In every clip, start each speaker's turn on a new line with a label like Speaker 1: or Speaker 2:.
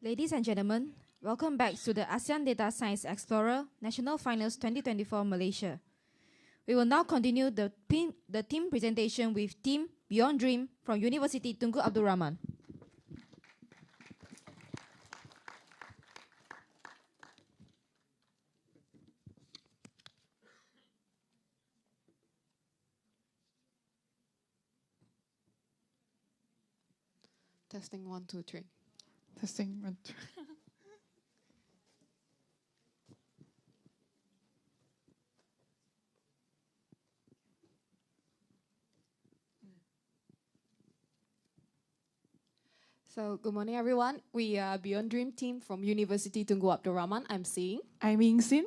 Speaker 1: Ladies and gentlemen, welcome back to the ASEAN Data Science Explorer National Finals 2024 Malaysia. We will now continue the team presentation with Team Beyond Dream from University Tunku Abdul Rahman.
Speaker 2: Testing 1, 2, 3.
Speaker 3: Testing 1, 2.
Speaker 2: So, good morning, everyone. We are Beyond Dream team from University Tunku Abdul Rahman. I'm Seeing.
Speaker 3: I'm Ying-Sin.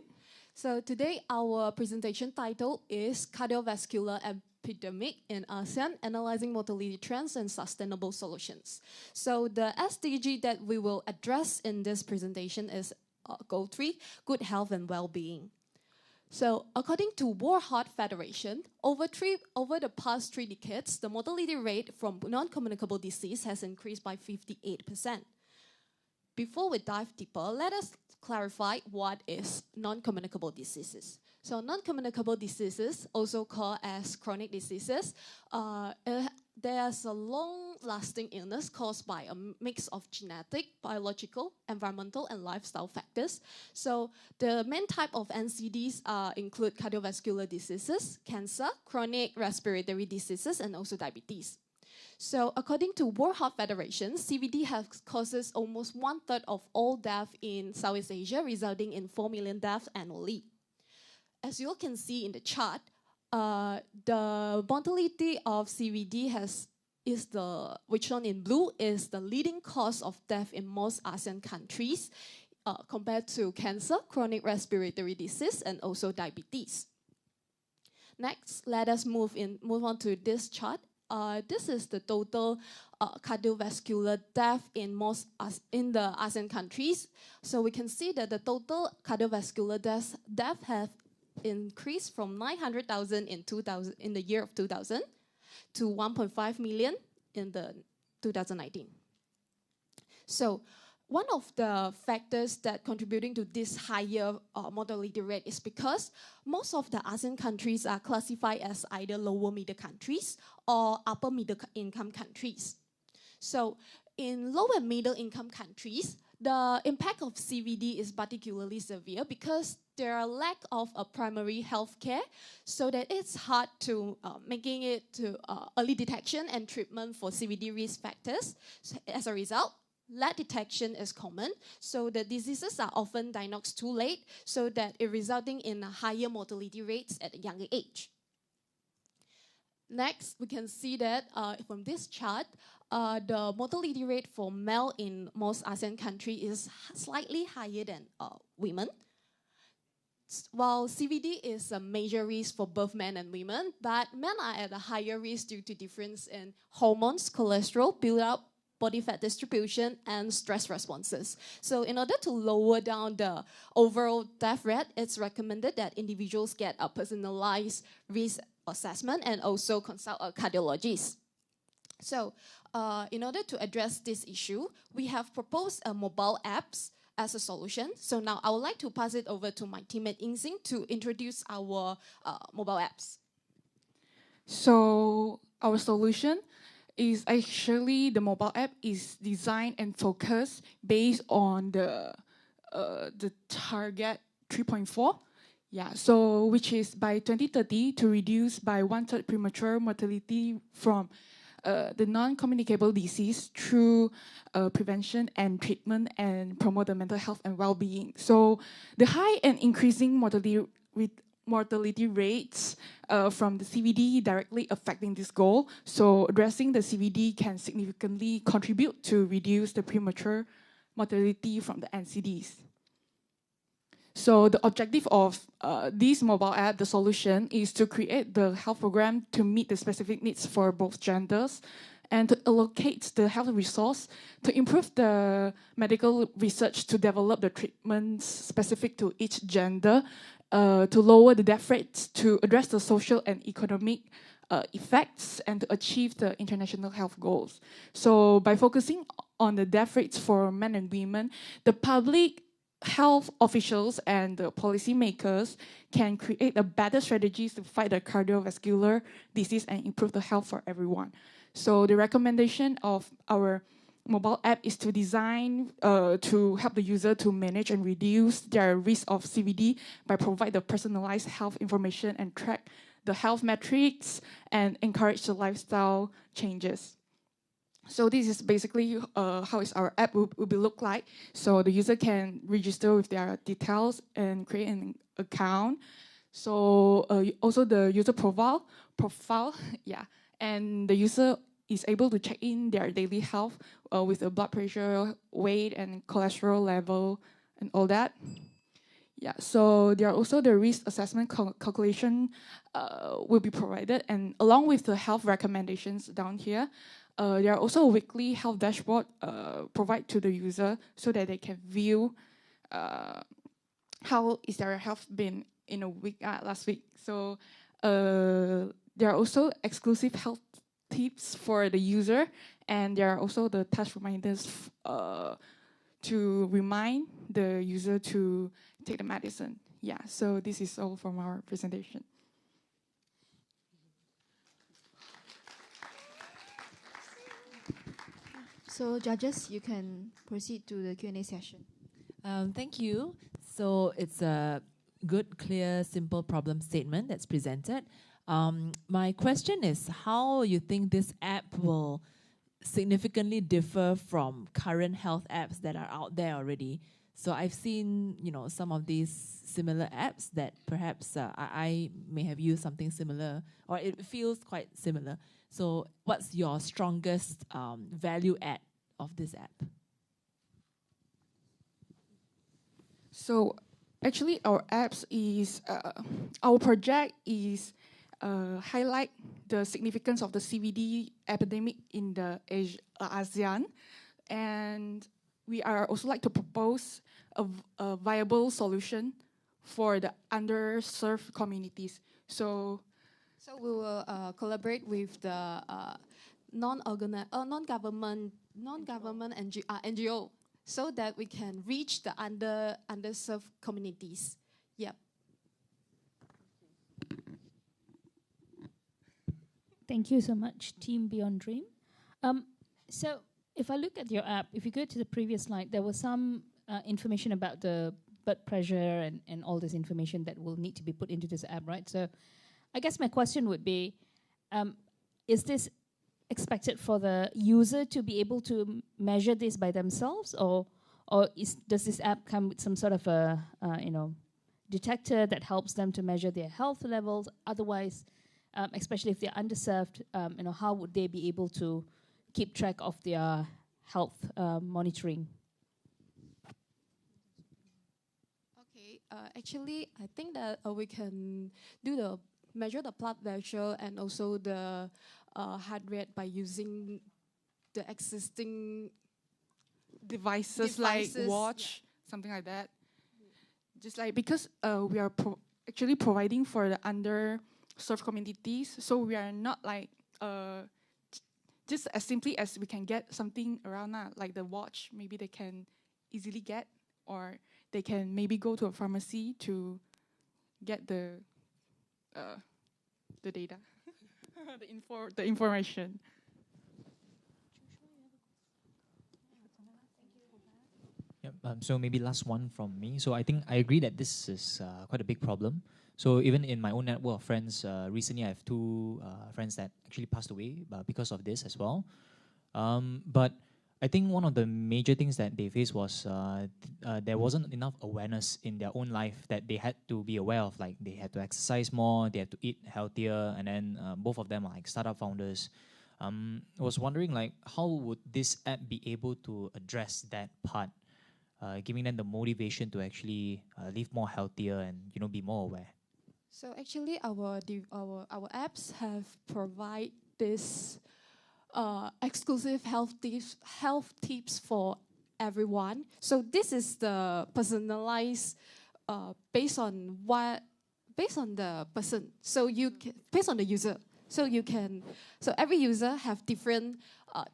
Speaker 2: So, today our presentation title is Cardiovascular Epidemic in ASEAN, Analyzing Mortality Trends and Sustainable Solutions. So, the SDG that we will address in this presentation is Goal 3, Good Health and Well-Being. So, according to World Heart Federation, over the past 3 decades, the mortality rate from non-communicable disease has increased by 58%. Before we dive deeper, let us clarify what is non-communicable diseases. So, non-communicable diseases, also called as chronic diseases, there's a long-lasting illness caused by a mix of genetic, biological, environmental, and lifestyle factors. So the main type of NCDs include cardiovascular diseases, cancer, chronic respiratory diseases, and also diabetes. So according to World Heart Federation, CVD has causes almost 1/3 of all deaths in Southeast Asia, resulting in 4 million deaths annually. As you can see in the chart, the mortality of CVD which shown in blue, is the leading cause of death in most ASEAN countries, compared to cancer, chronic respiratory disease, and also diabetes. Next, let us move on to this chart. This is the total cardiovascular death in the ASEAN countries. So we can see that the total cardiovascular death have increased from 900,000 in the year of 2000 to 1.5 million in the 2019. So one of the factors that contributing to this higher mortality rate is because most of the ASEAN countries are classified as either lower middle countries or upper middle income countries. So in low and middle income countries, the impact of CVD is particularly severe because there are lack of a primary health care, so that it's hard to making it to early detection and treatment for CVD risk factors. So as a result, late detection is common, so the diseases are often diagnosed too late, so that it resulting in higher mortality rates at a younger age. Next, we can see that from this chart, the mortality rate for male in most ASEAN countries is slightly higher than women. While CVD is a major risk for both men and women, but men are at a higher risk due to difference in hormones, cholesterol build-up, body fat distribution, and stress responses. So in order to lower down the overall death rate, it's recommended that individuals get a personalized risk assessment and also consult a cardiologist. So in order to address this issue, we have proposed a mobile apps as a solution. So now I would like to pass it over to my teammate Ying-Sin to introduce our mobile apps.
Speaker 3: So our solution is actually the mobile app is designed and focused based on the target 3.4. Yeah, so which is by 2030 to reduce by 1/3 premature mortality from the non-communicable disease through prevention and treatment and promote the mental health and well-being. So the high and increasing mortality rates from the CVD directly affecting this goal. So addressing the CVD can significantly contribute to reduce the premature mortality from the NCDs. So the objective of this mobile app, the solution, is to create the health program to meet the specific needs for both genders and to allocate the health resource to improve the medical research to develop the treatments specific to each gender, to lower the death rates, to address the social and economic effects, and to achieve the international health goals. So by focusing on the death rates for men and women, the public health officials and the policymakers can create a better strategies to fight the cardiovascular disease and improve the health for everyone. So the recommendation of our mobile app is to design to help the user to manage and reduce their risk of CVD by provide the personalized health information and track the health metrics and encourage the lifestyle changes. So this is basically how is our app will be look like. So the user can register with their details and create an account. So also the user profile, yeah, and the user is able to check in their daily health with the blood pressure, weight, and cholesterol level, and all that. Yeah, so there are also the risk assessment calculation will be provided, and along with the health recommendations down here, there are also a weekly health dashboard provide to the user so that they can view how is their health been in a week last week. So there are also exclusive health tips for the user, and there are also the task reminders to remind the user to take the medicine. Yeah, so this is all from our presentation.
Speaker 1: So judges, you can proceed to the Q&A session.
Speaker 4: Thank you. So it's a good, clear, simple problem statement that's presented. My question is how you think this app will significantly differ from current health apps that are out there already. So I've seen, some of these similar apps that perhaps I may have used something similar, or it feels quite similar. So what's your strongest value add of this app?
Speaker 3: So actually our apps is, our project is highlight the significance of the CVD epidemic in the ASEAN, and we are also like to propose a viable solution for the underserved communities. So
Speaker 2: we will collaborate with the non-government NGO so that we can reach the underserved communities. Yep.
Speaker 5: Thank you so much, Team Beyond Dream. So if I look at your app, if you go to the previous slide, there was some information about the blood pressure and all this information that will need to be put into this app, right? So I guess my question would be, is this expected for the user to be able to measure this by themselves, or does this app come with some sort of a detector that helps them to measure their health levels? Otherwise, especially if they're underserved, how would they be able to keep track of their health monitoring?
Speaker 2: Okay, actually, I think that we can measure the blood pressure and also the heart rate by using the existing
Speaker 3: devices like watch, something like that. Just like, because we are actually providing for the underserved communities, so we are not like just as simply as we can get something around like the watch, maybe they can easily get, or they can maybe go to a pharmacy to get the data, the information.
Speaker 6: Yep, so maybe last one from me. So I think I agree that this is quite a big problem. So even in my own network of friends, recently I have two friends that actually passed away because of this as well. But I think one of the major things that they faced was there wasn't enough awareness in their own life that they had to be aware of. Like, they had to exercise more, they had to eat healthier, and then both of them are like startup founders. I was wondering, like, how would this app be able to address that part, giving them the motivation to actually live more healthier and be more aware?
Speaker 2: So actually, our apps have provide this exclusive health tips for everyone. So this is the personalized based on the person. So based on the user. So every user have different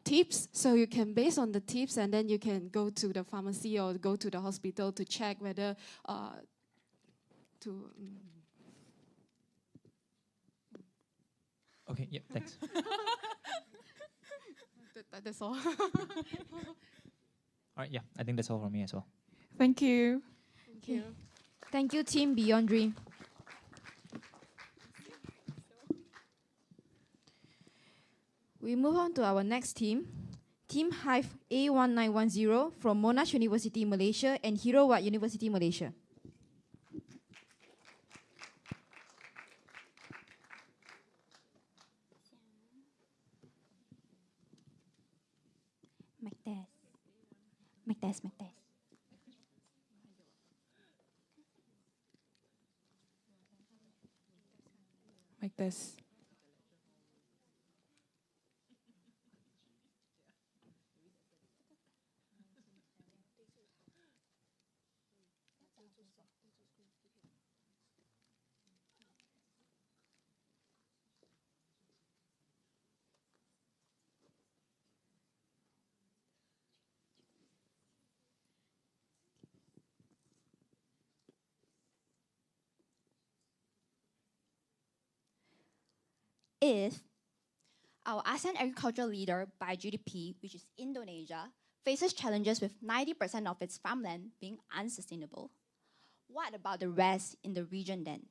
Speaker 2: tips. So you can, based on the tips, and then you can go to the pharmacy or go to the hospital to check whether
Speaker 6: Okay, yeah, thanks.
Speaker 2: That's all.
Speaker 6: All right, yeah, I think that's all from me as well.
Speaker 3: Thank you.
Speaker 2: Thank you.
Speaker 1: Thank you, Team Beyond Dream. We move on to our next team. Team Hive A1910 from Monash University, Malaysia and Hero Watt University, Malaysia.
Speaker 7: Mic test. Mic test, mic test.
Speaker 3: Like this.
Speaker 7: If our ASEAN agricultural leader by GDP, which is Indonesia, faces challenges with 90% of its farmland being unsustainable, what about the rest in the region then?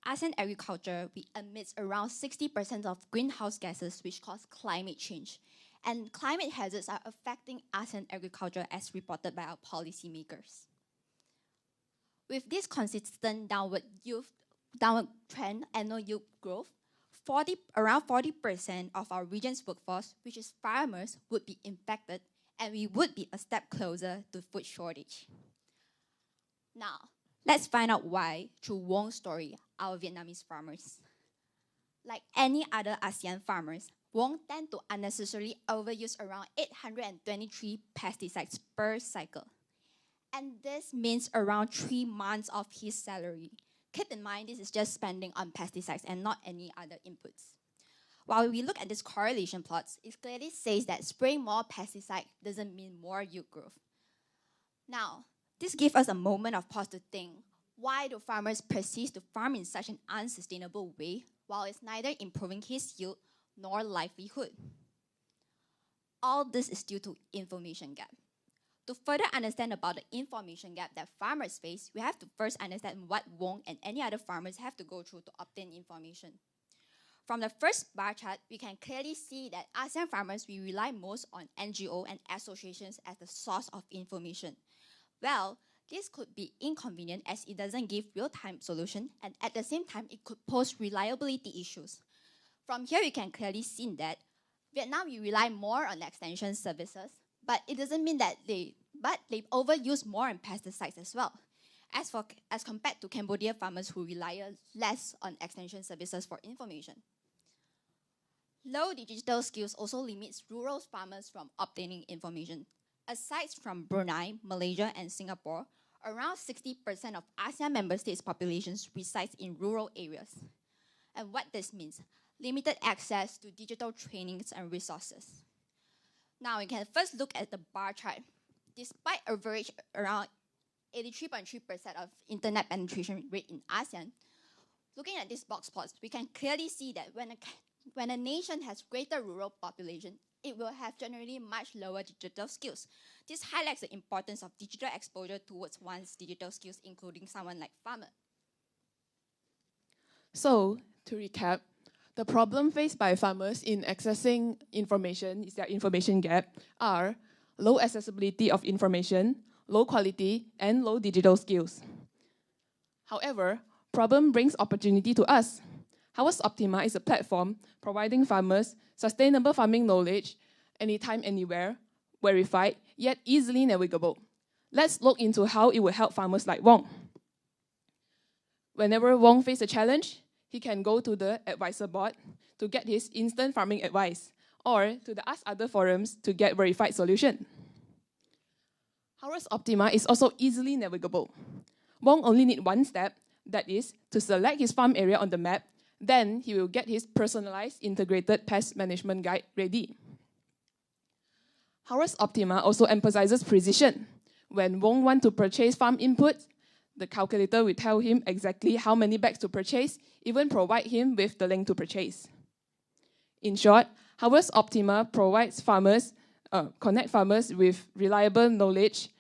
Speaker 7: ASEAN agriculture emits around 60% of greenhouse gases, which cause climate change. And climate hazards are affecting ASEAN agriculture as reported by our policymakers. With this consistent downward trend annual yield growth, around 40% of our region's workforce, which is farmers, would be impacted, and we would be a step closer to food shortage. Now, let's find out why through Wong's story, our Vietnamese farmers. Like any other ASEAN farmers, Wong tend to unnecessarily overuse around 823 pesticides per cycle. And this means around 3 months of his salary. Keep in mind, this is just spending on pesticides and not any other inputs. While we look at these correlation plots, it clearly says that spraying more pesticide doesn't mean more yield growth. Now, this gives us a moment of pause to think, why do farmers persist to farm in such an unsustainable way while it's neither improving his yield nor livelihood? All this is due to information gap. To further understand about the information gap that farmers face, we have to first understand what Wong and any other farmers have to go through to obtain information. From the first bar chart, we can clearly see that ASEAN farmers, we rely most on NGO and associations as the source of information. Well, this could be inconvenient as it doesn't give real-time solution, and at the same time, it could pose reliability issues. From here, we can clearly see that Vietnam, we rely more on extension services, but it doesn't mean that they overuse more on pesticides as well, as compared to Cambodia farmers who rely less on extension services for information. Low digital skills also limits rural farmers from obtaining information. Aside from Brunei, Malaysia, and Singapore, around 60% of ASEAN member states' populations resides in rural areas. And what this means, limited access to digital trainings and resources. Now we can first look at the bar chart. Despite average around 83.3% of internet penetration rate in ASEAN, looking at these box plots, we can clearly see that when a nation has greater rural population, it will have generally much lower digital skills. This highlights the importance of digital exposure towards one's digital skills, including someone like farmer.
Speaker 8: So, to recap, the problem faced by farmers in accessing information is their information gap are low accessibility of information, low quality, and low digital skills. However, problem brings opportunity to us. Harvest Optima is a platform providing farmers sustainable farming knowledge anytime, anywhere, verified, yet easily navigable. Let's look into how it will help farmers like Wong. Whenever Wong faces a challenge, he can go to the advisor board to get his instant farming advice, or to the Ask Other forums to get verified solution. Harvest Optima is also easily navigable. Wong only need one step, that is, to select his farm area on the map, Then he will get his personalized integrated pest management guide ready. Harvest Optima also emphasizes precision. When Wong wants to purchase farm input, the calculator will tell him exactly how many bags to purchase, even provide him with the link to purchase. In short, Harvest Optima provides farmers, connect farmers with reliable knowledge,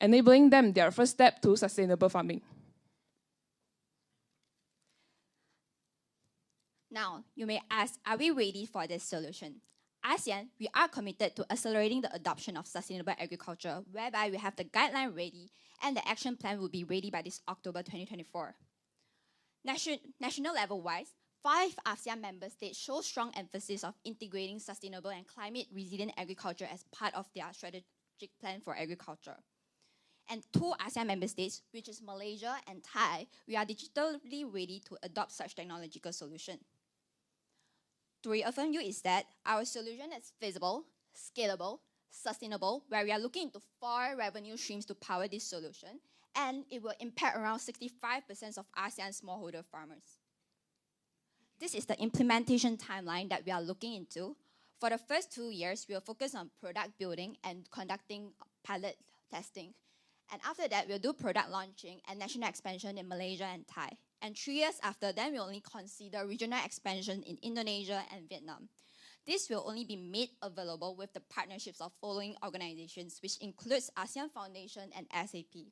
Speaker 8: enabling them their first step to sustainable farming.
Speaker 7: Now, you may ask, are we ready for this solution? ASEAN, we are committed to accelerating the adoption of sustainable agriculture, whereby we have the guideline ready and the action plan will be ready by this October 2024. National level-wise, 5 ASEAN member states show strong emphasis of integrating sustainable and climate-resilient agriculture as part of their strategic plan for agriculture. And 2 ASEAN member states, which is Malaysia and Thai, we are digitally ready to adopt such technological solution. To reaffirm you is that our solution is feasible, scalable, sustainable, where we are looking into 4 revenue streams to power this solution, and it will impact around 65% of ASEAN smallholder farmers. This is the implementation timeline that we are looking into. For the first 2 years, we will focus on product building and conducting pilot testing. And after that, we'll do product launching and national expansion in Malaysia and Thai. And 3 years after, then we'll only consider regional expansion in Indonesia and Vietnam. This will only be made available with the partnerships of following organizations, which includes ASEAN Foundation and SAP.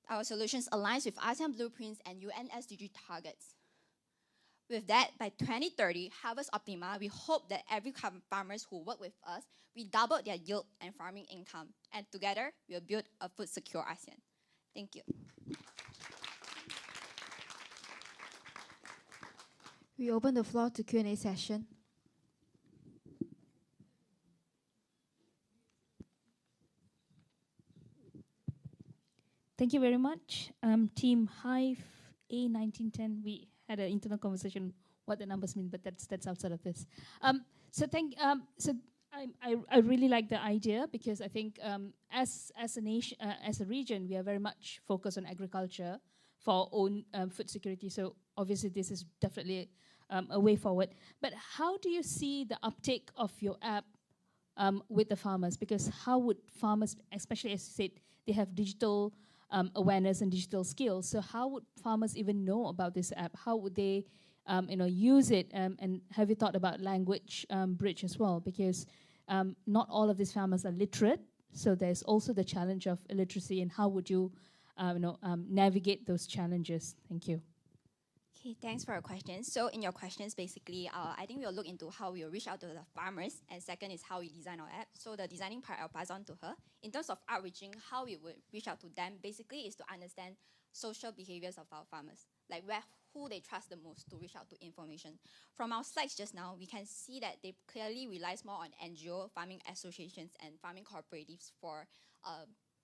Speaker 7: Our solutions aligns with ASEAN blueprints and UN SDG targets. With that, by 2030, Harvest Optima, we hope that every farmers who work with us, we double their yield and farming income. And together, we'll build a food secure ASEAN. Thank you.
Speaker 1: We open the floor to Q&A session.
Speaker 5: Thank you very much. Team Hive A1910, we had an internal conversation what the numbers mean, but that's outside of this. I really like the idea because I think as a nation, as a region, we are very much focused on agriculture for our own food security. So obviously this is definitely a way forward. But how do you see the uptake of your app with the farmers? Because how would farmers, especially as you said, they have digital awareness and digital skills. So how would farmers even know about this app? How would they use it? And have you thought about language bridge as well? Because not all of these farmers are literate. So there's also the challenge of illiteracy. And how would you navigate those challenges? Thank you.
Speaker 7: Okay, thanks for your questions. So in your questions, basically, I think we'll look into how we will reach out to the farmers, and second is how we design our app. So the designing part, I'll pass on to her. In terms of outreaching, how we would reach out to them, basically is to understand social behaviors of our farmers, like who they trust the most to reach out to information. From our slides just now, we can see that they clearly relies more on NGO, farming associations, and farming cooperatives for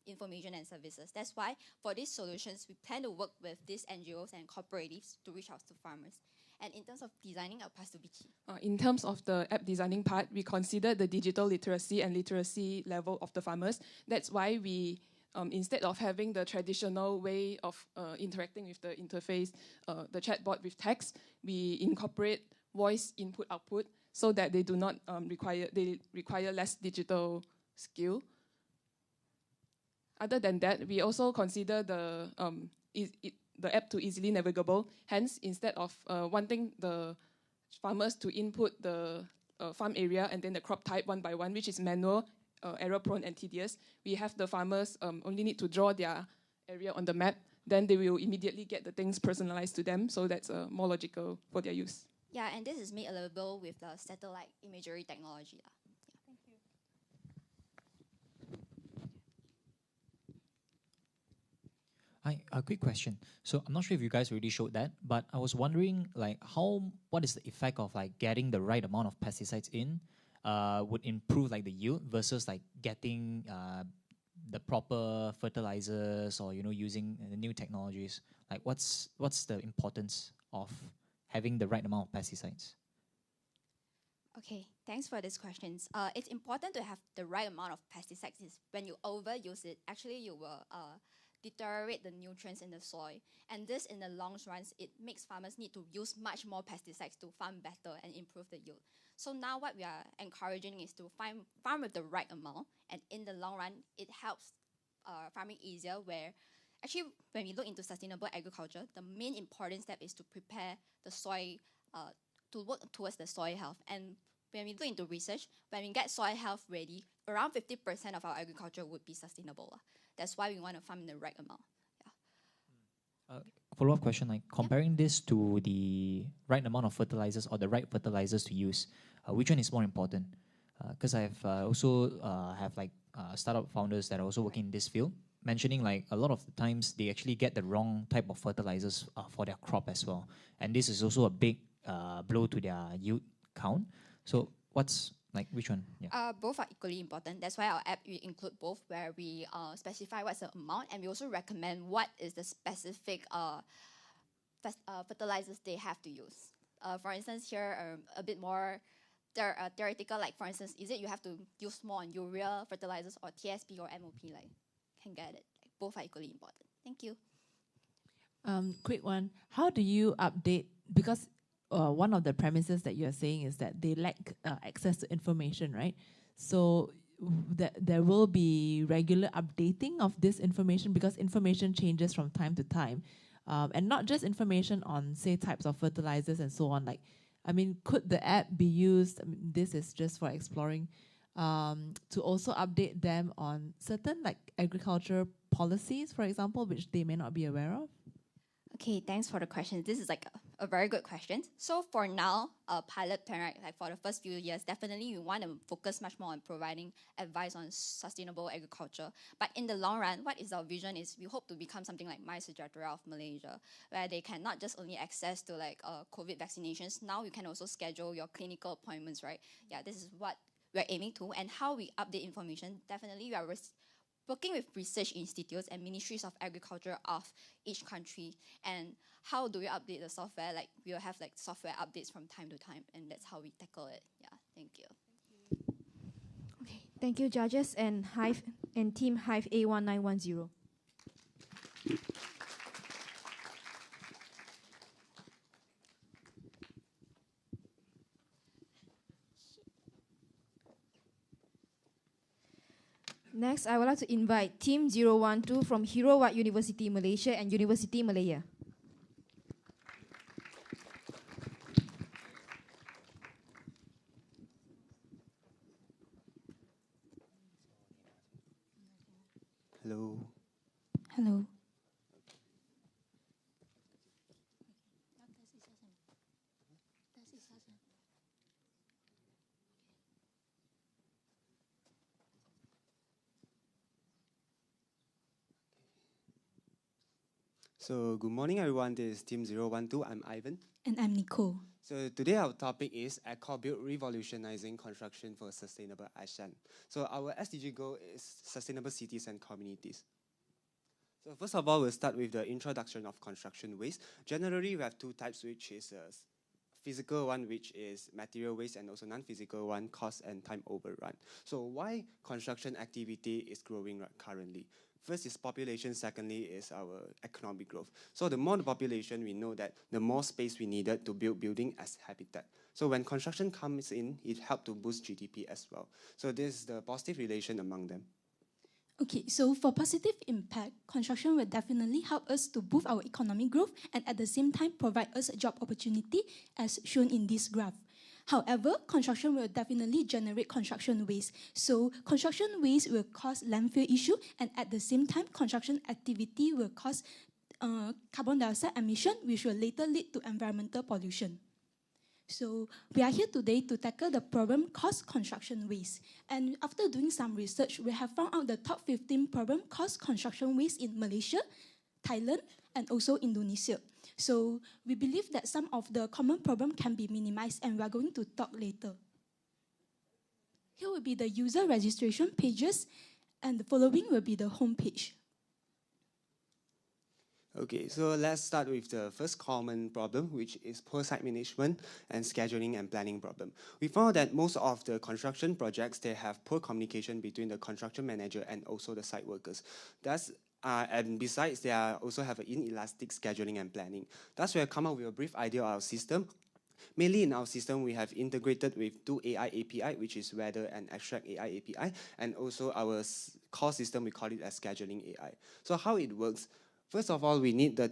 Speaker 7: information and services. That's why for these solutions, we plan to work with these NGOs and cooperatives to reach out to farmers. And in terms of designing, I'll pass to Vichy.
Speaker 8: In terms of the app designing part, we consider the digital literacy and literacy level of the farmers. That's why we, instead of having the traditional way of interacting with the interface, the chatbot with text, we incorporate voice input-output so that they do not require less digital skill. Other than that, we also consider the app to easily navigable. Hence, instead of wanting the farmers to input the farm area and then the crop type one by one, which is manual, error-prone and tedious, we have the farmers only need to draw their area on the map. Then they will immediately get the things personalized to them. So that's more logical for their use.
Speaker 7: Yeah, and this is made available with the satellite imagery technology.
Speaker 6: Hi, a quick question. So I'm not sure if you guys already showed that, but I was wondering, like, what is the effect of like getting the right amount of pesticides in would improve like the yield versus like getting the proper fertilizers or using the new technologies. Like, what's the importance of having the right amount of pesticides?
Speaker 7: Okay, thanks for these questions. It's important to have the right amount of pesticides. When you overuse it, actually you will deteriorate the nutrients in the soil. And this, in the long run, it makes farmers need to use much more pesticides to farm better and improve the yield. So now what we are encouraging is to farm with the right amount, and in the long run, it helps farming easier, where actually when we look into sustainable agriculture, the main important step is to prepare the soil, to work towards the soil health. And when we look into research, when we get soil health ready, around 50% of our agriculture would be sustainable. That's why we want to farm in the right amount.
Speaker 6: Follow-up question, like comparing this to the right amount of fertilizers or the right fertilizers to use, which one is more important? Because I've also have like startup founders that are also working in this field, mentioning like a lot of the times they actually get the wrong type of fertilizers for their crop as well. And this is also a big blow to their yield count. So what's like, which one? Yeah.
Speaker 7: Both are equally important. That's why our app we include both, where we specify what's the amount, and we also recommend what is the specific fertilizers they have to use. For instance, here a bit more theoretical, like for instance, is it you have to use more on urea fertilizers or TSP or MOP? Like, can get it. Like, both are equally important. Thank you.
Speaker 4: Quick one. How do you update? Because one of the premises that you're saying is that they lack access to information, right? So there will be regular updating of this information, because information changes from time to time. And not just information on, say, types of fertilizers and so on. Like, I mean, could the app be used, I mean, this is just for exploring, to also update them on certain like agriculture policies, for example, which they may not be aware of?
Speaker 7: Okay, thanks for the question. This is like a very good question. So for now, a pilot plan, right, like for the first few years, definitely we want to focus much more on providing advice on sustainable agriculture. But in the long run, what is our vision is we hope to become something like My Sejahtera of Malaysia, where they can not just only access to like COVID vaccinations. Now you can also schedule your clinical appointments, right? Yeah, this is what we're aiming to. And how we update information, definitely we are working with research institutes and ministries of agriculture of each country. And how do we update the software? Like, we'll have like software updates from time to time, and that's how we tackle it. Yeah, thank you.
Speaker 1: Okay, thank you, judges and Hive and Team Hive A1910. Next, I would like to invite Team 012 from Hero Watt University, Malaysia and University Malaya.
Speaker 9: Hello.
Speaker 10: Hello.
Speaker 9: So good morning, everyone. This is Team 012. I'm Ivan.
Speaker 10: And I'm Nicole.
Speaker 9: So today our topic is EcoBuild Revolutionizing Construction for a Sustainable Asean. So our SDG goal is sustainable cities and communities. So first of all, we'll start with the introduction of construction waste. Generally, we have two types, which is a physical one, which is material waste, and also non-physical one, cost and time overrun. So why construction activity is growing currently? First is population, secondly is our economic growth. So the more the population, we know that the more space we needed to build building as habitat. So when construction comes in, it helps to boost GDP as well. So this is the positive relation among them.
Speaker 10: Okay, so for positive impact, construction will definitely help us to boost our economic growth and at the same time provide us a job opportunity as shown in this graph. However, construction will definitely generate construction waste. So construction waste will cause landfill issue, and at the same time, construction activity will cause carbon dioxide emission, which will later lead to environmental pollution. So we are here today to tackle the problem caused construction waste. And after doing some research, we have found out the top 15 problem caused construction waste in Malaysia, Thailand, and also Indonesia. So we believe that some of the common problems can be minimized, and we are going to talk later. Here will be the user registration pages, and the following will be the home page.
Speaker 9: Okay, so let's start with the first common problem, which is poor site management and scheduling and planning problem. We found that most of the construction projects, they have poor communication between the construction manager and also the site workers. Thus, And besides, they also have an inelastic scheduling and planning. Thus, we have come up with a brief idea of our system. Mainly in our system, we have integrated with two AI API, which is Weather and Extract AI API, and also our core system, we call it as Scheduling AI. So how it works, first of all, we need the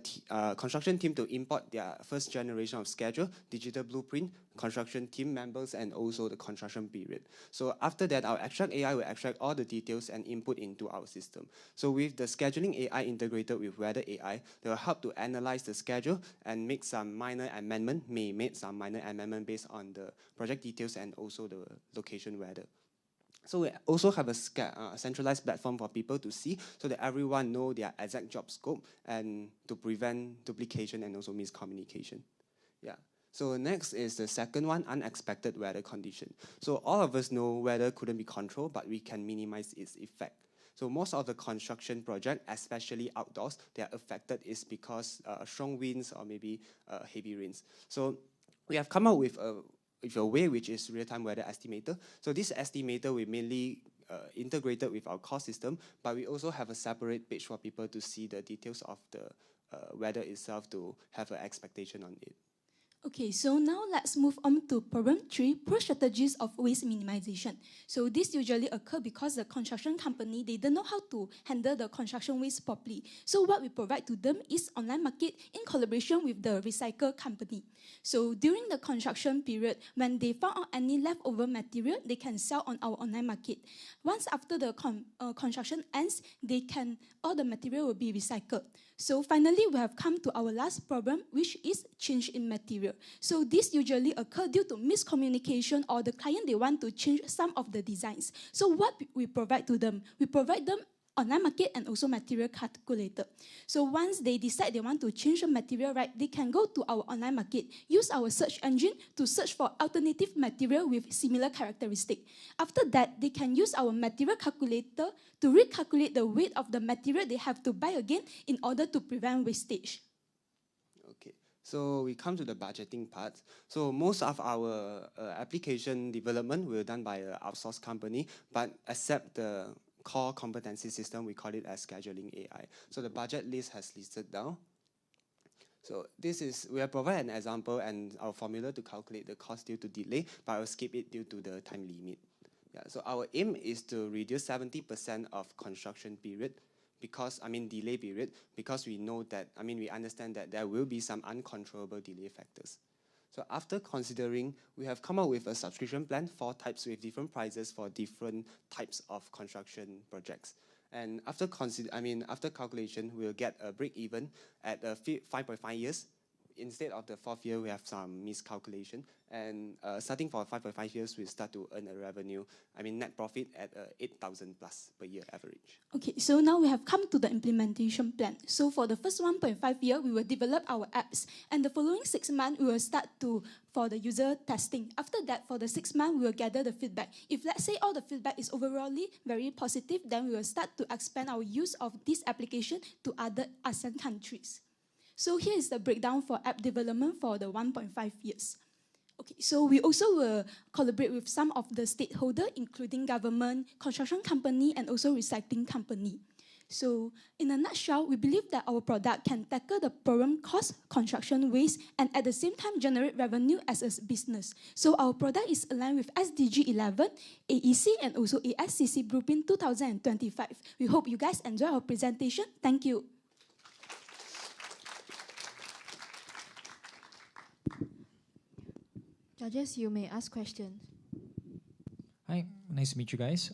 Speaker 9: construction team to import their first generation of schedule, digital blueprint, construction team members, and also the construction period. So after that, our Extract AI will extract all the details and input into our system. So with the scheduling AI integrated with Weather AI, they will help to analyze the schedule and make some minor amendment, based on the project details and also the location weather. So we also have a centralized platform for people to see so that everyone know their exact job scope and to prevent duplication and also miscommunication. Yeah. So next is the second one, unexpected weather condition. So all of us know weather couldn't be controlled, but we can minimize its effect. So most of the construction project, especially outdoors, they are affected is because strong winds or maybe heavy rains. So we have come up with a way which is real-time weather estimator. So this estimator we mainly integrated with our core system, but we also have a separate page for people to see the details of the weather itself to have an expectation on it.
Speaker 10: Okay, so now let's move on to problem 3, poor strategies of waste minimization. So this usually occur because the construction company, they don't know how to handle the construction waste properly. So what we provide to them is online market in collaboration with the recycle company. So during the construction period, when they found out any leftover material, they can sell on our online market. Once after the construction ends, all the material will be recycled. So finally, we have come to our last problem, which is change in material. So this usually occurs due to miscommunication or the client, they want to change some of the designs. So what we provide to them? We provide them online market and also material calculator. So once they decide they want to change the material, right, they can go to our online market, use our search engine to search for alternative material with similar characteristic. After that, they can use our material calculator to recalculate the weight of the material they have to buy again in order to prevent wastage.
Speaker 9: Okay, so we come to the budgeting part. So most of our application development were done by an outsourced company, but except the core competency system, we call it as scheduling AI. So the budget list has listed down. So we have provided an example and our formula to calculate the cost due to delay, but I will skip it due to the time limit. Yeah, so our aim is to reduce 70% of construction period, delay period, because we know that, we understand that there will be some uncontrollable delay factors. So after considering, we have come up with a subscription plan, 4 types with different prices for different types of construction projects. And after calculation, we'll get a break even at 5.5 years. Instead of the 4th year, we have some miscalculation. And starting for 5.5 years, we start to earn a revenue, net profit at 8,000 plus per year average.
Speaker 10: Okay, so now we have come to the implementation plan. So for the first 1.5 year, we will develop our apps. And the following 6 months, we will start for the user testing. After that, for the 6 months, we will gather the feedback. If let's say all the feedback is overall very positive, then we will start to expand our use of this application to other ASEAN countries. So here is the breakdown for app development for the 1.5 years. Okay, so we also will collaborate with some of the stakeholders, including government, construction company, and also recycling company. So in a nutshell, we believe that our product can tackle the problem cost, construction waste, and at the same time generate revenue as a business. So our product is aligned with SDG 11, AEC, and also ASCC Blueprint 2025. We hope you guys enjoy our presentation. Thank you.
Speaker 1: Judges, you may ask questions.
Speaker 6: Hi, nice to meet you guys.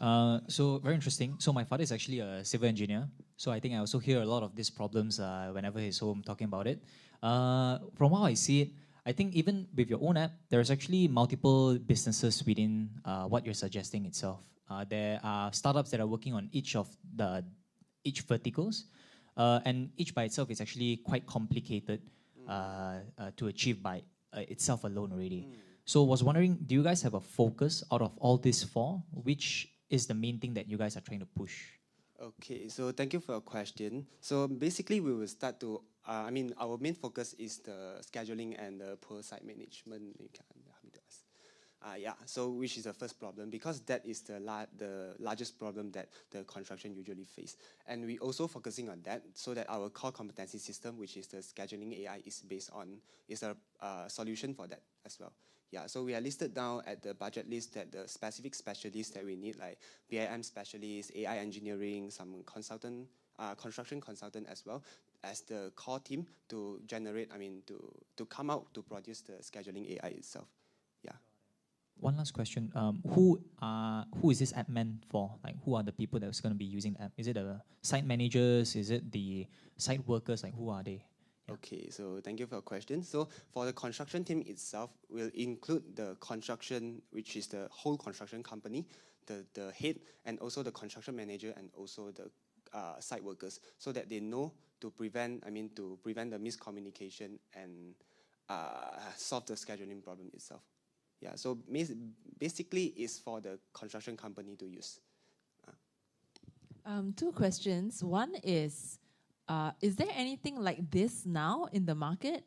Speaker 6: So very interesting. So my father is actually a civil engineer. So I think I also hear a lot of these problems whenever he's home talking about it. From how I see it, I think even with your own app, there's actually multiple businesses within what you're suggesting itself. There are startups that are working on each verticals, and each by itself is actually quite complicated to achieve by itself alone already. So I was wondering, do you guys have a focus out of all these 4? Which is the main thing that you guys are trying to push?
Speaker 9: Okay, so thank you for your question. So basically, we will start to, our main focus is the scheduling and the poor site management. You can help me to ask. Yeah, so which is the first problem, because that is the largest problem that the construction usually face. And we also focusing on that so that our core competency system, which is the scheduling AI, is a solution for that as well. Yeah, so we are listed down at the budget list that the specific specialists that we need, like BIM specialists, AI engineering, some consultant, construction consultant as well, as the core team to generate, to come out to produce the scheduling AI itself. Yeah.
Speaker 6: One last question. Who is this app meant for? Like, who are the people that's going to be using the app? Is it the site managers? Is it the site workers? Like, who are they? Yeah.
Speaker 9: Okay, so thank you for your question. So for the construction team itself, will include the construction, which is the whole construction company, the head, and also the construction manager, and also the site workers, so that they know to prevent the miscommunication and solve the scheduling problem itself. Yeah, so basically it's for the construction company to use.
Speaker 4: Two questions. One is there anything like this now in the market?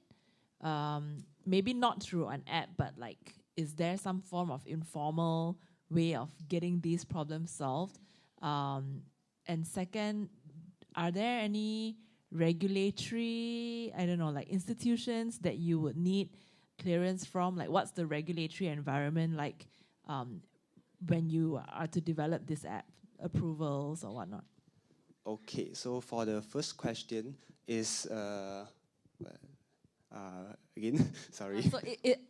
Speaker 4: Maybe not through an app, but like, is there some form of informal way of getting these problems solved? And second, are there any regulatory, like institutions that you would need clearance from? Like, what's the regulatory environment like when you are to develop this app, approvals or whatnot?
Speaker 9: Okay, so for the first question is again, sorry.
Speaker 4: So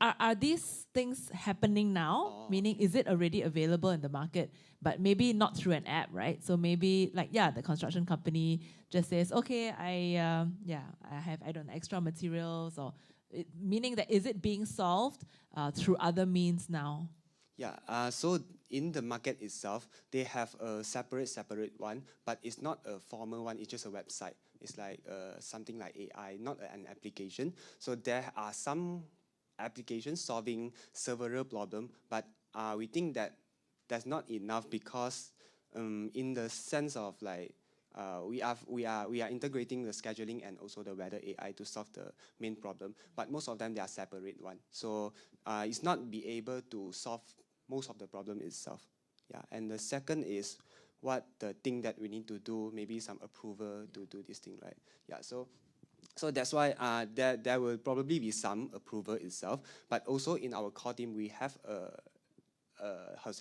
Speaker 4: are these things happening now? Meaning, is it already available in the market, but maybe not through an app, right? So maybe the construction company just says, okay, I have extra materials, or meaning that is it being solved through other means now?
Speaker 9: Yeah, so in the market itself, they have a separate one, but it's not a formal one, it's just a website. It's like something like AI, not an application. So there are some applications solving several problems, but we think that that's not enough, because in the sense of we are integrating the scheduling and also the weather AI to solve the main problem, but most of them, they are separate one. So it's not be able to solve most of the problem itself. Yeah, and the second is what the thing that we need to do, maybe some approval to do this thing, right? Yeah, so that's why there will probably be some approval itself, but also in our core team, we have a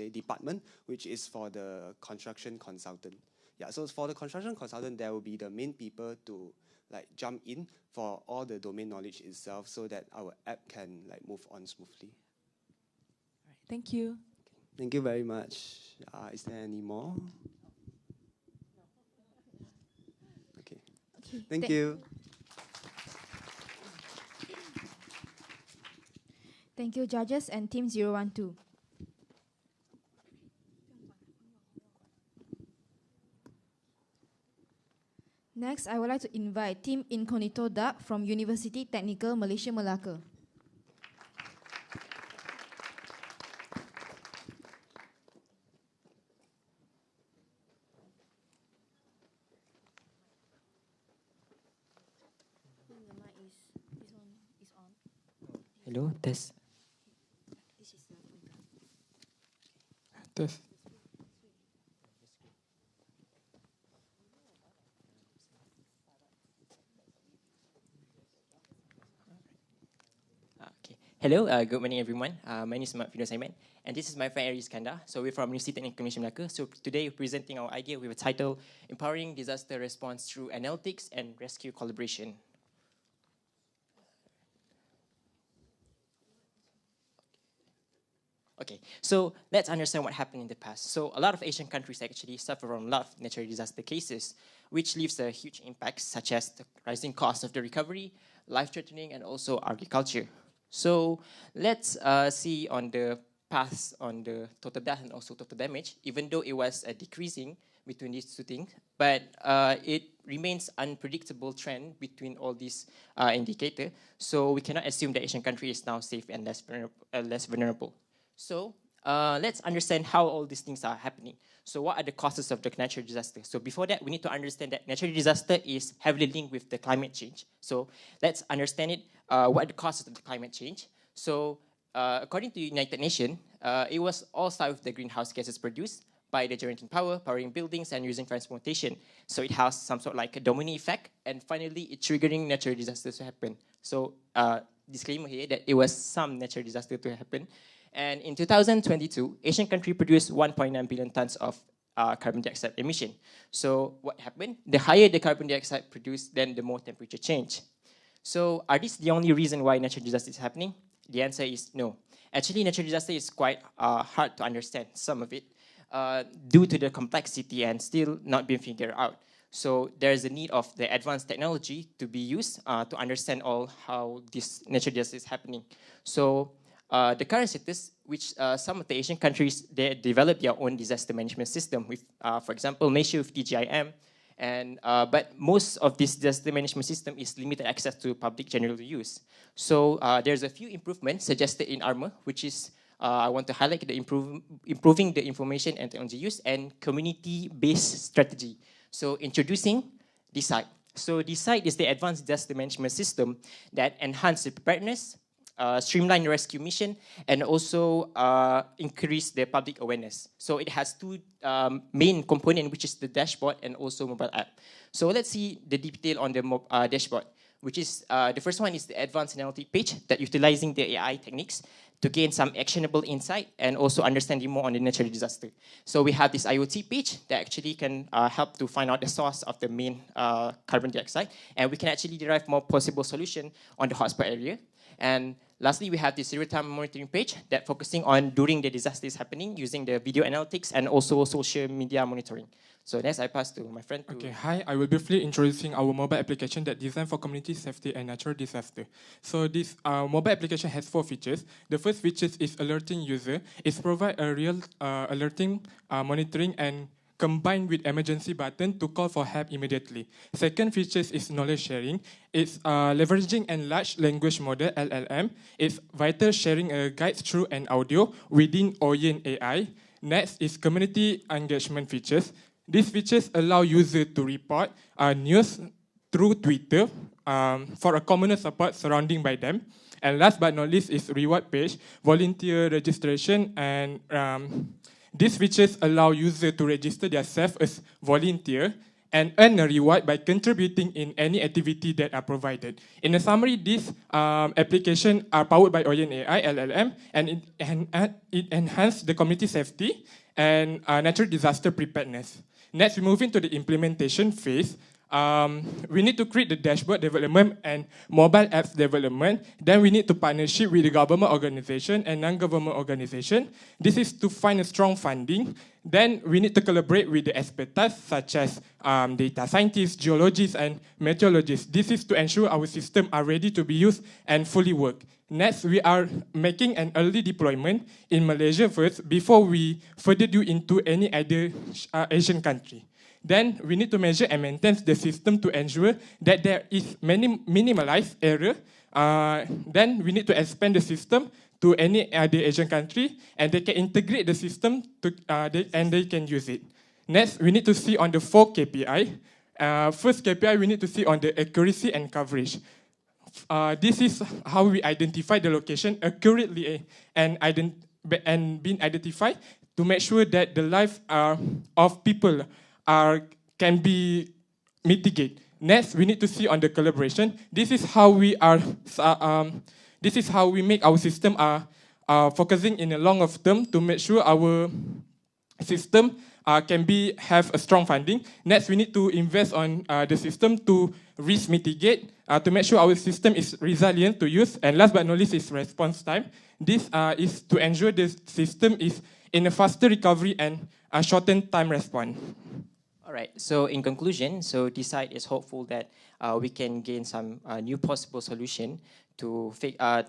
Speaker 9: department, which is for the construction consultant. Yeah, so for the construction consultant, there will be the main people to jump in for all the domain knowledge itself, so that our app can move on smoothly.
Speaker 4: All right, thank you.
Speaker 9: Thank you very much. Is there any more? Okay. Thank you.
Speaker 1: Thank you, judges and Team 012. Next, I would like to invite Team Incognito Duck from University Technical Malaysia Melaka.
Speaker 11: Hello, test. Test. Okay. Hello, good morning everyone. My name is Mark Simon, and this is my friend Aris Kanda. So we're from University Technical Malaysia Melaka. So today we're presenting our idea with a title, Empowering Disaster Response Through Analytics and Rescue Collaboration. Okay, so let's understand what happened in the past. So a lot of Asian countries actually suffer from a lot of natural disaster cases, which leaves a huge impact, such as the rising cost of the recovery, life-threatening, and also agriculture. So let's see on the past on the total death and also total damage, even though it was decreasing between these two things, but it remains unpredictable trend between all these indicators. So we cannot assume that Asian country is now safe and less vulnerable. So let's understand how all these things are happening. So what are the causes of the natural disaster? So before that, we need to understand that natural disaster is heavily linked with the climate change. So let's understand it. What are the causes of the climate change? So according to United Nations, it was all start with the greenhouse gases produced by the generating power, powering buildings, and using transportation. So it has some sort of like a domino effect, and finally, it triggering natural disasters to happen. So disclaimer here that it was some natural disaster to happen. And in 2022, Asian country produced 1.9 billion tons of carbon dioxide emission. So what happened? The higher the carbon dioxide produced, then the more temperature change. So are these the only reason why natural disaster is happening? The answer is no. Actually, natural disaster is quite hard to understand, some of it, due to the complexity and still not being figured out. So there is a need of the advanced technology to be used to understand all how this natural disaster is happening. So the current status, which some of the Asian countries, they develop their own disaster management system with, for example, Malaysia with DGIM, and but most of this disaster management system is limited access to public general use. So there's a few improvements suggested in ARMOR, which is I want to highlight the improving the information and technology use and community-based strategy. So introducing DECIDE. So DECIDE is the advanced disaster management system that enhances the preparedness, streamline rescue mission, and also increase the public awareness. So it has two main components, which is the dashboard and also mobile app. So let's see the detail on the dashboard, which is the first one is the advanced analytic page that utilizing the AI techniques to gain some actionable insight and also understanding more on the natural disaster. So we have this IoT page that actually can help to find out the source of the main carbon dioxide, and we can actually derive more possible solution on the hotspot area. And lastly, we have this real-time monitoring page that focusing on during the disaster is happening using the video analytics and also social media monitoring. So next, I pass to my friend.
Speaker 12: Okay, hi. I will briefly introducing our mobile application that designed for community safety and natural disaster. So this mobile application has 4 features. The first feature is alerting user. It provides a real alerting, monitoring, and combined with emergency button to call for help immediately. Second feature is knowledge sharing. It's leveraging a large language model, LLM. It's vital sharing guides through an audio within Oyen AI. Next is community engagement features. These features allow users to report news through Twitter for a communal support surrounding by them. And last but not least is reward page, volunteer registration, and these features allow users to register themselves as volunteer and earn a reward by contributing in any activity that are provided. In a summary, these applications are powered by Oyen AI, LLM, and it enhances the community safety and natural disaster preparedness. Next, we move into the implementation phase. We need to create the dashboard development and mobile apps development. Then we need to partnership with the government organization and non-government organization. This is to find a strong funding. Then we need to collaborate with the experts such as data scientists, geologists, and meteorologists. This is to ensure our systems are ready to be used and fully work. Next, we are making an early deployment in Malaysia first before we further do into any other Asian country. Then we need to measure and maintain the system to ensure that there is minimalized error. Then we need to expand the system to any other Asian country, and they can integrate the system and they can use it. Next, we need to see on the 4 KPI. First KPI, we need to see on the accuracy and coverage. This is how we identify the location accurately and being identified to make sure that the life of people can be mitigated. Next, we need to see on the collaboration. This is how we are. This is how we make our system focusing in the longer term to make sure our system can have a strong funding. Next, we need to invest on the system to risk mitigate to make sure our system is resilient to use. And last but not least is response time. This is to ensure the system is in a faster recovery and a shortened time response.
Speaker 11: All right, so in conclusion, so DECIDE is hopeful that we can gain some new possible solution to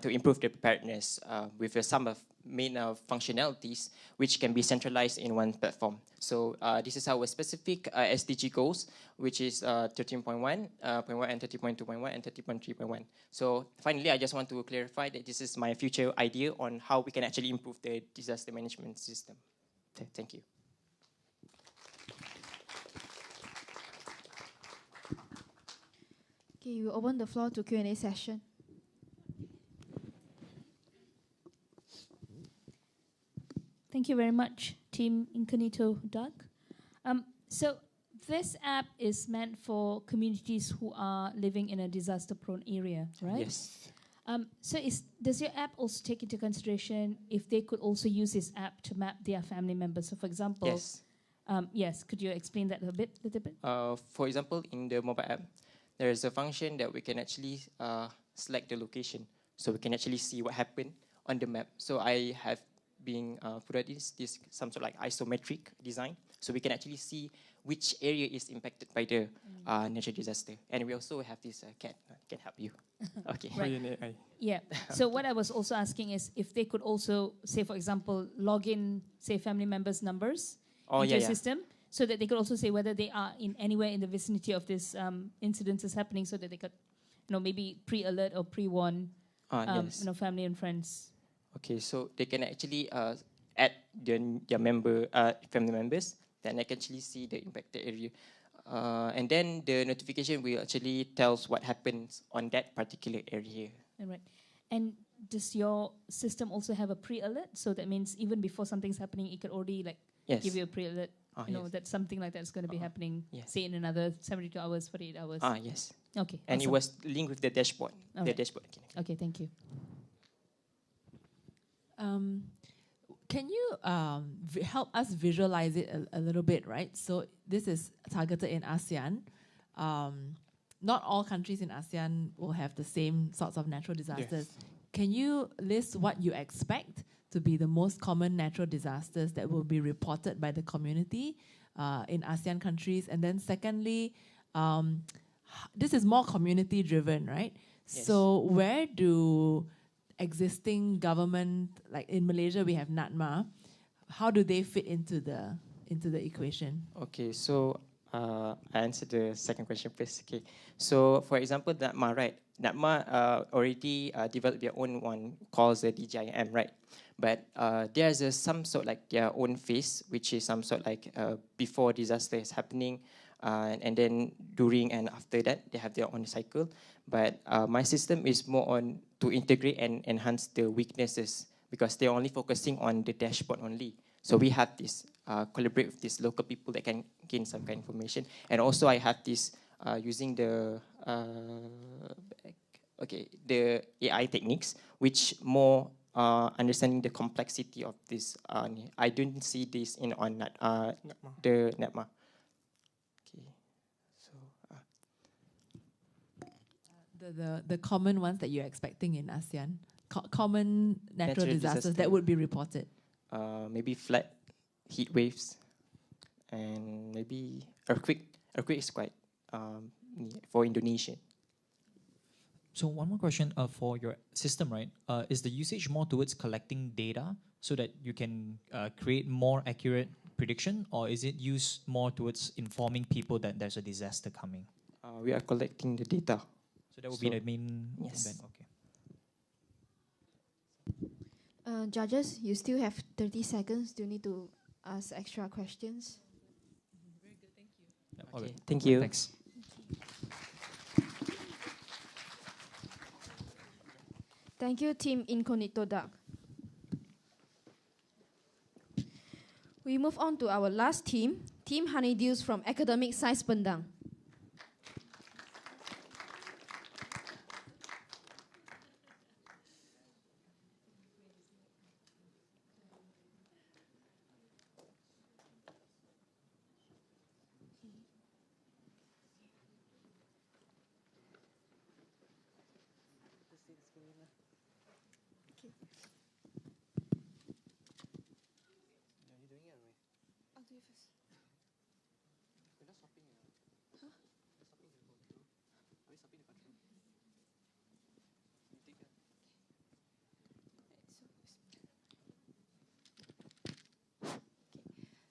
Speaker 11: improve the preparedness with some of main functionalities which can be centralized in one platform. So this is our specific SDG goals, which is 13.1 and 30.2.1 and 30.3.1. So finally, I just want to clarify that this is my future idea on how we can actually improve the disaster management system. Thank you.
Speaker 1: Okay, we'll open the floor to Q&A session.
Speaker 5: Thank you very much, Team Incognito Doug. So this app is meant for communities who are living in a disaster-prone area, right?
Speaker 11: Yes.
Speaker 5: So does your app also take into consideration if they could also use this app to map their family members? So for example,
Speaker 11: Yes.
Speaker 5: Yes, could you explain that a little bit?
Speaker 11: For example, in the mobile app, there is a function that we can actually select the location. So we can actually see what happened on the map. So I have been put out this some sort of like isometric design. So we can actually see which area is impacted by the natural disaster. And we also have this cat can help you. Okay.
Speaker 5: Right. Yeah. So what I was also asking is if they could also, say, for example, log in, say, family members' numbers into a system, so that they could also say whether they are in anywhere in the vicinity of this incidences happening, so that they could, maybe pre-alert or pre-warn,
Speaker 11: yes.
Speaker 5: family and friends.
Speaker 11: Okay, so they can actually add their family members, then they can actually see the impacted area. And then the notification will actually tells what happens on that particular area.
Speaker 5: All right. And does your system also have a pre-alert? So that means even before something's happening, it could already give you a pre-alert, that something like that is going to be happening, say in another 72 hours, 48 hours.
Speaker 11: Yes.
Speaker 5: Okay.
Speaker 11: And
Speaker 5: awesome.
Speaker 11: it was linked with the dashboard. Dashboard.
Speaker 5: Okay, thank you.
Speaker 4: Can you help us visualize it a little bit, right? So this is targeted in ASEAN. Not all countries in ASEAN will have the same sorts of natural disasters.
Speaker 12: Yes.
Speaker 4: Can you list what you expect to be the most common natural disasters that will be reported by the community in ASEAN countries? And then secondly, this is more community driven, right?
Speaker 11: Yes.
Speaker 4: So where do existing government, like in Malaysia we have NATMA, how do they fit into the equation?
Speaker 11: Okay, so I answer the second question first. Okay, so for example, NATMA, right? NATMA already developed their own one called the DJIM, right? But there's some sort like their own phase, which is some sort like before disaster is happening, and then during and after that they have their own cycle. But my system is more on to integrate and enhance the weaknesses because they're only focusing on the dashboard only. So we have this collaborate with these local people that can gain some kind of information, and also I have this using the the AI techniques, which more understanding the complexity of this. I don't see this in on the NATMA. Okay, so
Speaker 4: the common ones that you're expecting in ASEAN, common natural disasters
Speaker 11: disaster.
Speaker 4: that would be reported.
Speaker 11: Maybe flood, heat waves, and maybe earthquake. Earthquake is quite for Indonesia.
Speaker 6: So one more question for your system, right? Is the usage more towards collecting data so that you can create more accurate prediction, or is it used more towards informing people that there's a disaster coming?
Speaker 11: We are collecting the data.
Speaker 6: So that would be the main
Speaker 11: yes.
Speaker 6: event. Okay.
Speaker 1: Judges, you still have 30 seconds. Do you need to ask extra questions?
Speaker 6: Very good, thank you. Yeah,
Speaker 11: Okay, thank you.
Speaker 6: Thanks.
Speaker 1: Thank you, Team Incognito Duck. We move on to our last team, Team Honeydews from Academic Science Pendang.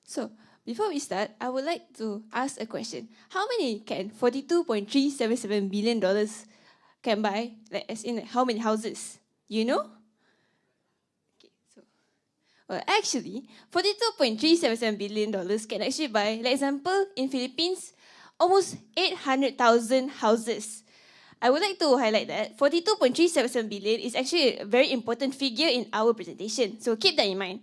Speaker 13: So, before we start, I would like to ask a question. How many can $42.377 billion can buy? Like, as in, how many houses? You know? Okay, so, well, actually, $42.377 billion can actually buy, like example, in Philippines, almost 800,000 houses. I would like to highlight that 42.377 billion is actually a very important figure in our presentation. So keep that in mind.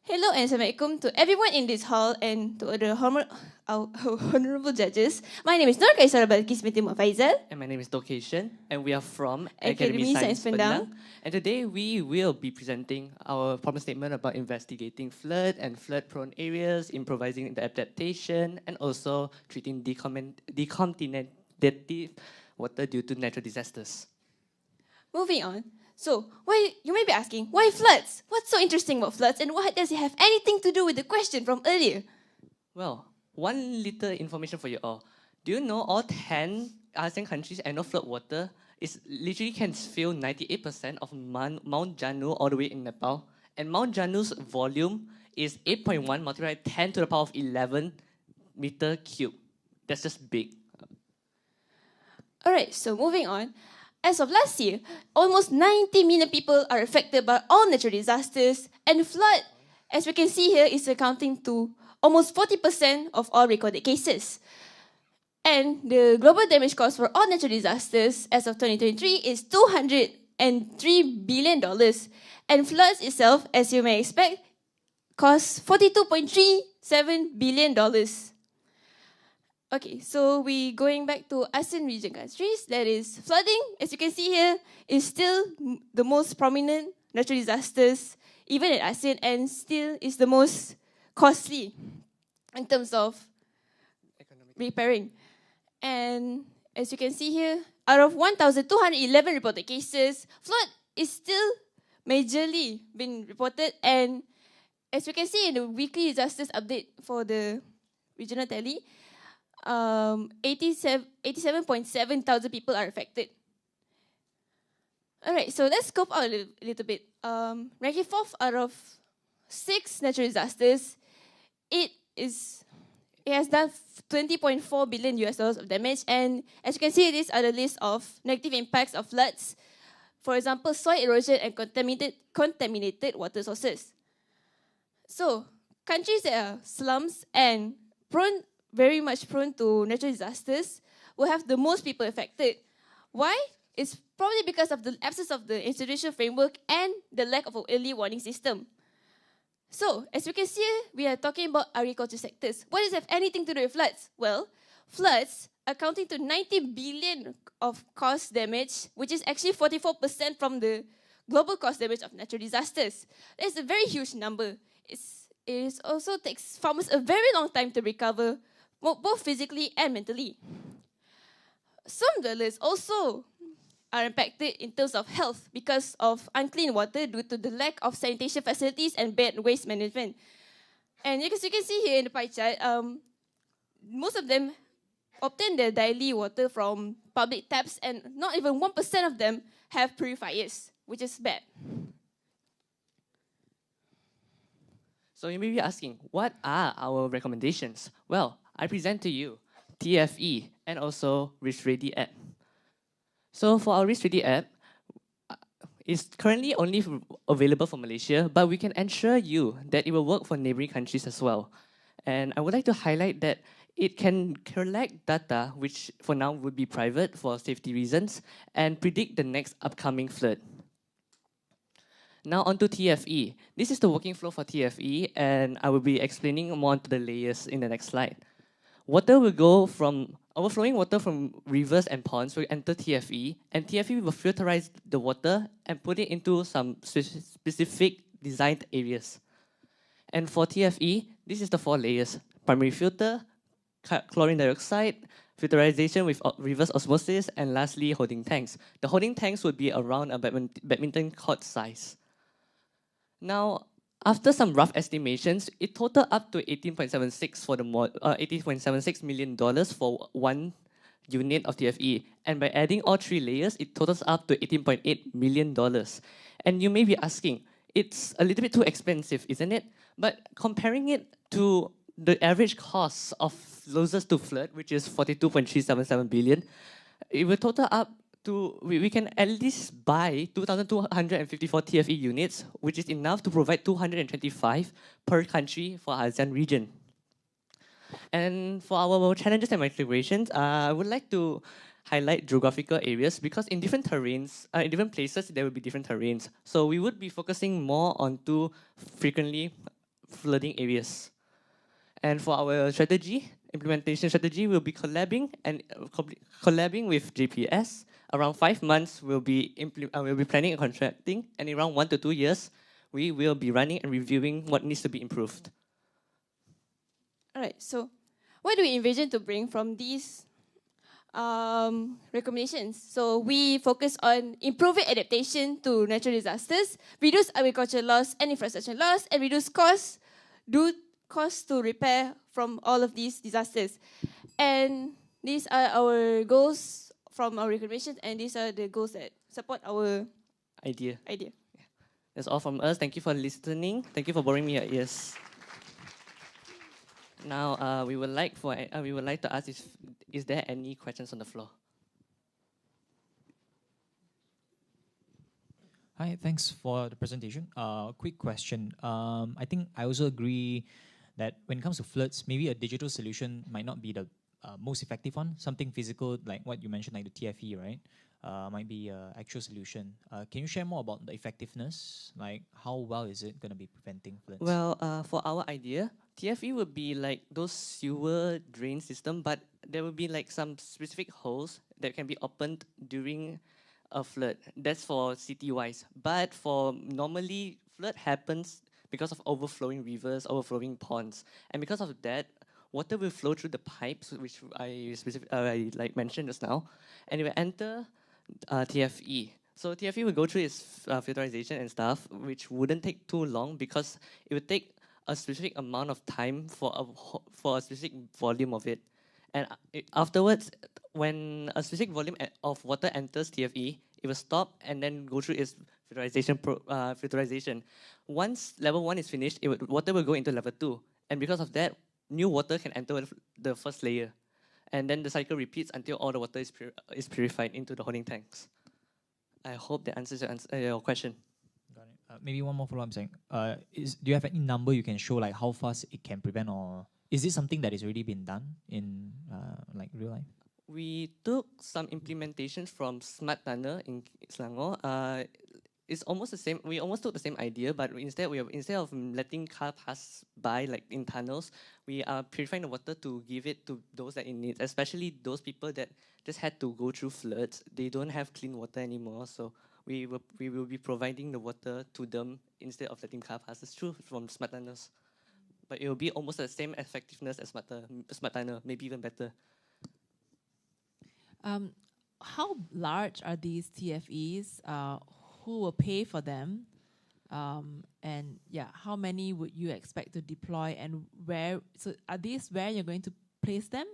Speaker 13: Hello and Assalamualaikum to everyone in this hall and to the our honorable judges. My name is Nur Kaisara Balkis binti Muhammad Faizal.
Speaker 14: And my name is Dokation, and we are from
Speaker 13: Academy Science Pendang.
Speaker 14: And today we will be presenting our problem statement about investigating flood and flood-prone areas, improvising the adaptation, and also treating decontaminated water due to natural disasters.
Speaker 13: Moving on. So, why you may be asking, why floods? What's so interesting about floods, and what does it have anything to do with the question from earlier?
Speaker 14: Well, one little information for you all. Do you know all 10 ASEAN countries' annual flood water is literally can fill 98% of Mount Janu all the way in Nepal? And Mount Janu's volume is 8.1 multiplied 10 to the power of 11 meter cube. That's just big.
Speaker 13: Alright, so moving on. As of last year, almost 90 million people are affected by all natural disasters, and flood, as we can see here, is accounting to almost 40% of all recorded cases. And the global damage cost for all natural disasters as of 2023 is $203 billion. And floods itself, as you may expect, costs $42.37 billion. Okay, so we going back to ASEAN region countries. That is, flooding, as you can see here, is still the most prominent natural disasters, even in ASEAN, and still is the most costly in terms of repairing. And as you can see here, out of 1,211 reported cases, flood is still majorly been reported. And as you can see in the weekly disasters update for the regional tally, 87.7 thousand people are affected. Alright, so let's scope out a little bit. Ranking 4th out of 6 natural disasters, it has done 20.4 billion US dollars of damage. And as you can see, these are the list of negative impacts of floods. For example, soil erosion and contaminated water sources. So, countries that are slums and very much prone to natural disasters will have the most people affected. Why? It's probably because of the absence of the institutional framework and the lack of an early warning system. So, as you can see, we are talking about agriculture sectors. What does it have anything to do with floods? Well, floods accounting to 90 billion of cost damage, which is actually 44% from the global cost damage of natural disasters. That's a very huge number. It also takes farmers a very long time to recover, both physically and mentally. Some dwellers also are impacted in terms of health because of unclean water due to the lack of sanitation facilities and bad waste management. And as you can see here in the pie chart, most of them obtain their daily water from public taps, and not even 1% of them have purifiers, which is bad.
Speaker 14: So you may be asking, what are our recommendations? Well, I present to you TFE and also Risk Ready app. So for our Risk Ready app, it's currently only available for Malaysia, but we can ensure you that it will work for neighboring countries as well. And I would like to highlight that it can collect data, which for now would be private for safety reasons, and predict the next upcoming flood. Now onto TFE. This is the working flow for TFE, and I will be explaining more onto the layers in the next slide. Overflowing water from rivers and ponds will enter TFE, and TFE will filterize the water and put it into some specific designed areas. And for TFE, this is the 4 layers: primary filter, chlorine dioxide, filterization with reverse osmosis, and lastly, holding tanks. The holding tanks would be around a badminton court size. Now, after some rough estimations, it totaled up to $18.76 million for one unit of TFE. And by adding all 3 layers, it totals up to $18.8 million. And you may be asking, it's a little bit too expensive, isn't it? But comparing it to the average cost of losses to flood, which is $42.377 billion, it will total up to, we can at least buy 2,254 TFE units, which is enough to provide 225 per country for ASEAN region. And for our challenges and migrations, I would like to highlight geographical areas, because in different terrains, in different places, there will be different terrains. So we would be focusing more on 2 frequently flooding areas. And for our strategy, implementation strategy, we'll be collabing with GPS. Around 5 months, we'll be planning and contracting, and in around 1 to 2 years, we will be running and reviewing what needs to be improved.
Speaker 13: All right, so what do we envision to bring from these recommendations? So we focus on improving adaptation to natural disasters, reduce agricultural loss and infrastructure loss, and reduce costs to repair from all of these disasters. And these are our goals from our recommendations, and these are the goals that support our
Speaker 14: idea.
Speaker 13: idea.
Speaker 14: That's all from us. Thank you for listening. Thank you for boring me your ears. Now, we would like to ask is there any questions on the floor?
Speaker 6: Hi, thanks for the presentation. Quick question. I think I also agree that when it comes to floods, maybe a digital solution might not be the most effective one. Something physical, like what you mentioned, like the TFE, right? Might be an actual solution. Can you share more about the effectiveness? Like, how well is it going to be preventing floods?
Speaker 14: Well, for our idea, TFE would be like those sewer drain system, but there will be like some specific holes that can be opened during a flood. That's for city-wise. But for normally, flood happens because of overflowing rivers, overflowing ponds. And because of that, water will flow through the pipes, which I mentioned just now, and it will enter TFE. So TFE will go through its filterization and stuff, which wouldn't take too long because it would take a specific amount of time for a specific volume of it. And afterwards, when a specific volume of water enters TFE, it will stop and then go through its filterization. Once level 1 is finished, water will go into level 2. And because of that, new water can enter the first layer. And then the cycle repeats until all the water is purified into the holding tanks. I hope that answers your question.
Speaker 6: Got it. Maybe one more follow-up saying, do you have any number you can show, like how fast it can prevent, or is this something that has already been done in like real life?
Speaker 14: We took some implementations from Smart Tunnel in Selangor. It's almost the same. We almost took the same idea, but instead of letting car pass by like in tunnels, we are purifying the water to give it to those that in need, especially those people that just had to go through floods. They don't have clean water anymore, so we will be providing the water to them instead of letting car passes through from Smart Tunnels. But it will be almost the same effectiveness as Smart Tunnel, maybe even better.
Speaker 4: How large are these TFEs? Who will pay for them? And yeah, how many would you expect to deploy, and where? So are these where you're going to place them?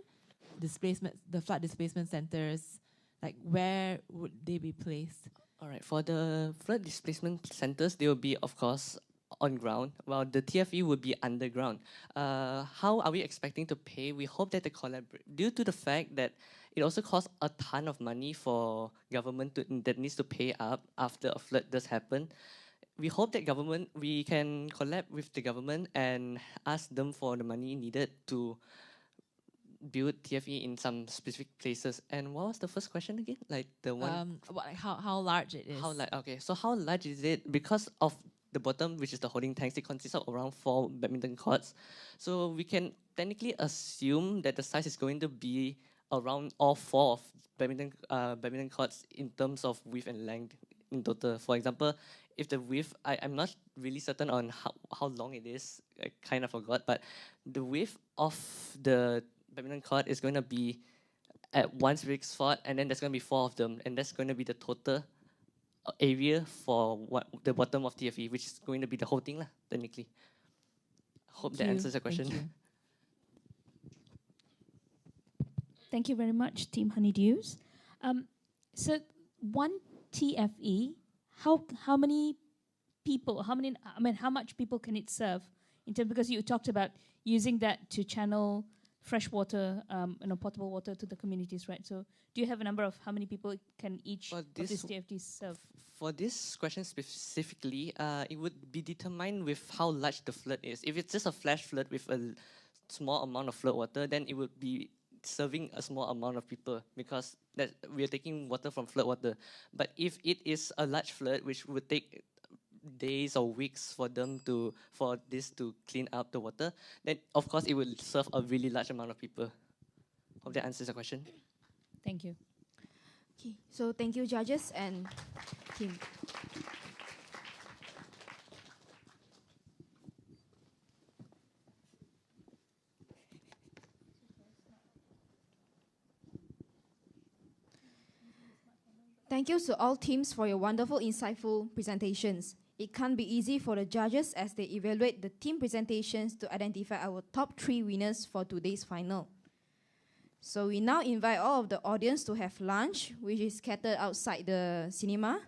Speaker 4: The flood displacement centers, like where would they be placed?
Speaker 14: All right, for the flood displacement centers, they will be, of course, on ground, while the TFE would be underground. How are we expecting to pay? We hope that due to the fact that it also costs a ton of money for government that needs to pay up after a flood does happen. We hope that we can collab with the government and ask them for the money needed to build TFE in some specific places. And what was the first question again? Like the one?
Speaker 4: How large it is?
Speaker 14: Okay, so how large is it? Because of the bottom, which is the holding tanks, it consists of around 4 badminton courts. So we can technically assume that the size is going to be around all 4 of badminton courts in terms of width and length in total. For example, if the width, I'm not really certain on how long it is, I kind of forgot, but the width of the badminton court is going to be at one specific spot, and then there's going to be 4 of them, and that's going to be the total area for the bottom of TFE, which is going to be the whole thing, technically. Hope that answers your question.
Speaker 5: Thank you very much, Team Honeydews. So one TFE, how many people? How much people can it serve? Because you talked about using that to channel fresh water, potable water to the communities, right? So do you have a number of how many people can each of these TFDs serve?
Speaker 14: For this question specifically, it would be determined with how large the flood is. If it's just a flash flood with a small amount of flood water, then it would be serving a small amount of people because we are taking water from flood water. But if it is a large flood, which would take days or weeks for this to clean up the water, then of course it will serve a really large amount of people. Hope that answers the question.
Speaker 5: Thank you.
Speaker 1: Okay, so thank you, judges and team. Thank you to all teams for your wonderful, insightful presentations. It can't be easy for the judges as they evaluate the team presentations to identify our top 3 winners for today's final. So we now invite all of the audience to have lunch, which is scattered outside the cinema.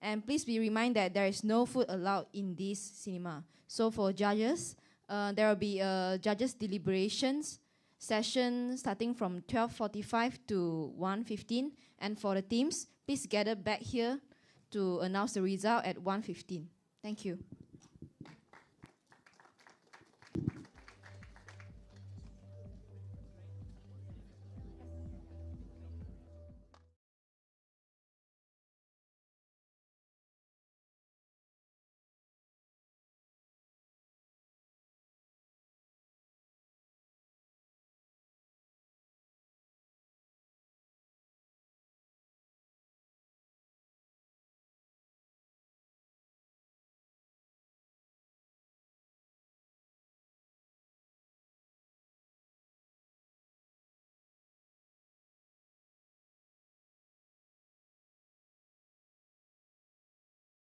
Speaker 1: And please be reminded that there is no food allowed in this cinema. So for judges, there will be a judges' deliberations session starting from 12:45 to 1:15. And for the teams, please gather back here to announce the result at 1:15. Thank you.